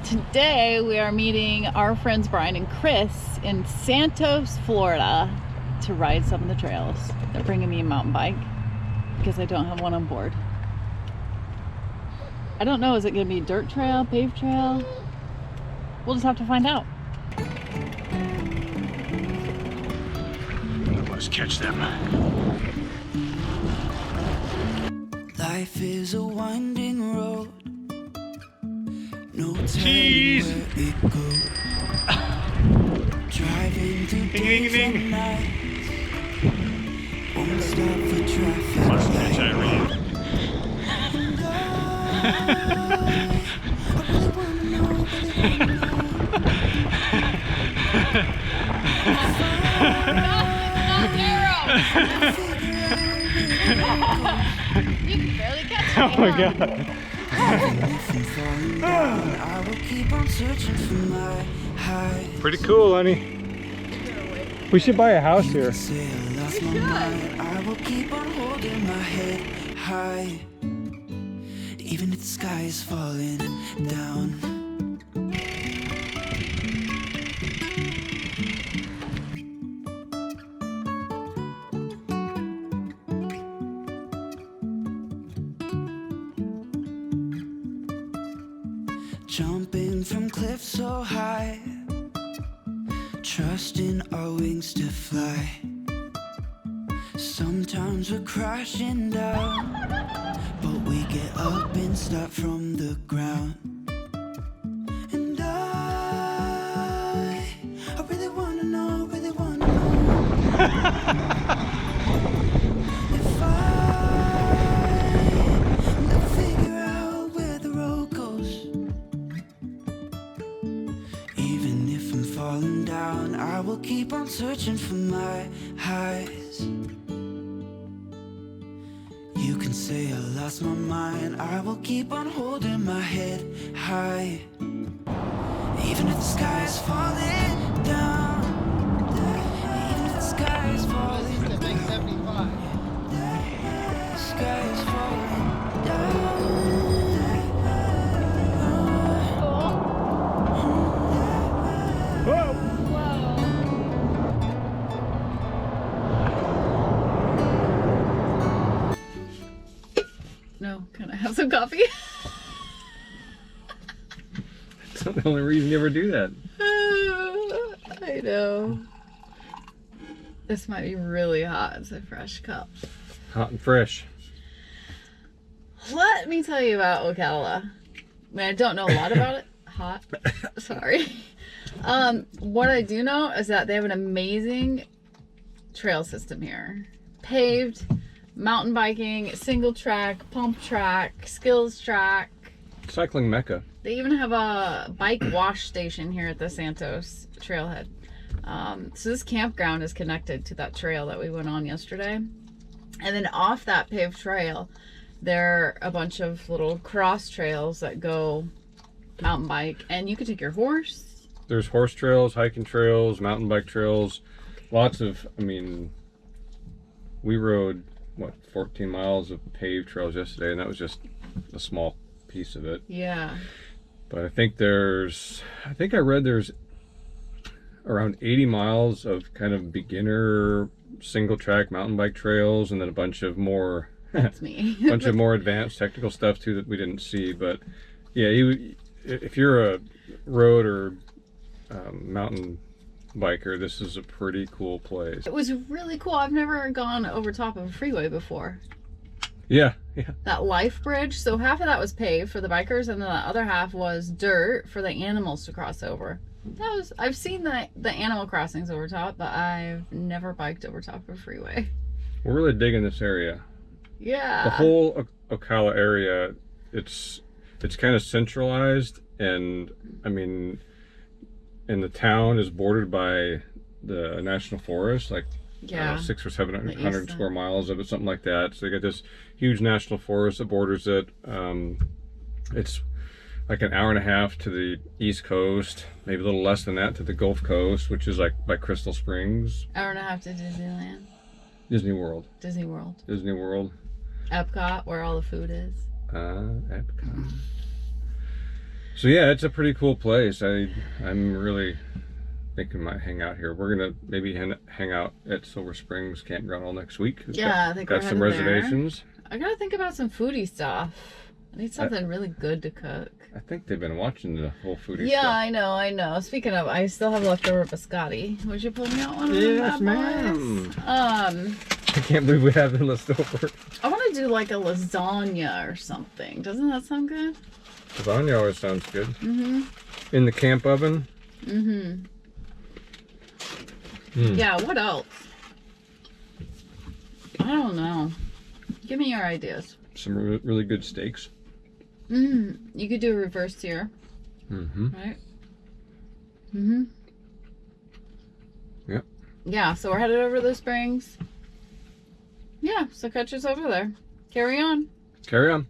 Today we are meeting our friends Brian and Chris in Santos, Florida to ride some of the trails. They're bringing me a mountain bike because I don't have one on board. I don't know, is it going to be dirt trail, paved trail? We'll just have to find out. Let's catch them. Life is a winding road. No Cheese. Where it goes. Driving through days and nights. Won't stop for traffic lights. You can barely catch me. Oh my god. Pretty cool, honey. We should buy a house here. I will keep on holding my head high, even if the sky is falling down. Jumping from cliffs so high, trusting our wings to fly. Sometimes we're crashing down, but we get up and start from the ground. And I really wanna know, if I never figure out where the road goes. Even if I'm falling down, I will keep on searching for my highs. You can say I lost my mind, I will keep on holding my head high, even if the sky is falling down. Even if the sky is falling down. The sky is falling down. No, can I have some coffee? That's not the only reason you ever do that. I know. This might be really hot. It's a fresh cup. Hot and fresh. Let me tell you about Ocala. I mean, I don't know a lot about it. Hot. Sorry. What I do know is that they have an amazing trail system here. Paved, mountain biking, single track, pump track, skills track. Cycling mecca. They even have a bike wash station here at the Santos trailhead. So this campground is connected to that trail that we went on yesterday. And then off that paved trail, there are a bunch of little cross trails that go mountain bike, and you could take your horse. There's horse trails, hiking trails, mountain bike trails, lots of, I mean, we rode, what, 14 miles of paved trails yesterday, and that was just a small piece of it. Yeah. But I think I read there's around 80 miles of kind of beginner single track mountain bike trails, and then a bunch of more That's me. bunch of more advanced technical stuff too that we didn't see. But yeah, if you're a road or mountain biker, this is a pretty cool place. It was really cool. I've never gone over top of a freeway before. Yeah. That life bridge, so half of that was paved for the bikers, and then the other half was dirt for the animals to cross over. I've seen the animal crossings over top, but I've never biked over top of a freeway. We're really digging this area. Yeah. The whole Ocala area, it's kind of centralized, and I mean, and the town is bordered by the national forest, like yeah, 600 or 700 square miles of it, something like that. So you got this huge national forest that borders it. It's like an hour and a half to the East Coast, maybe a little less than that to the Gulf Coast, which is like by Crystal Springs. Hour and a half to Disneyland. Disney World. Disney World. Disney World. Epcot, where all the food is. Epcot. So yeah, it's a pretty cool place. I'm really thinking I might hang out here. We're gonna maybe hang out at Silver Springs Campground all next week. Yeah, I think got we're some headed there. reservations. I gotta think about some foodie stuff. I need something really good to cook. I think they've been watching the whole foodie Yeah, stuff. I know. Speaking of, I still have leftover biscotti. Would you pull me out one of Yes, them bad boys? ma'am. I can't believe we have them left over. I want to do like a lasagna or something. Doesn't that sound good? Lasagna always sounds good. Mm-hmm. In the camp oven. Mm-hmm. Mm. Yeah, what else? I don't know. Give me your ideas. Some really good steaks. You could do a reverse sear. Mm-hmm. Right? Mm-hmm. Yep. Yeah, so we're headed over to the springs. Yeah, so catch us over there. Carry on. Carry on.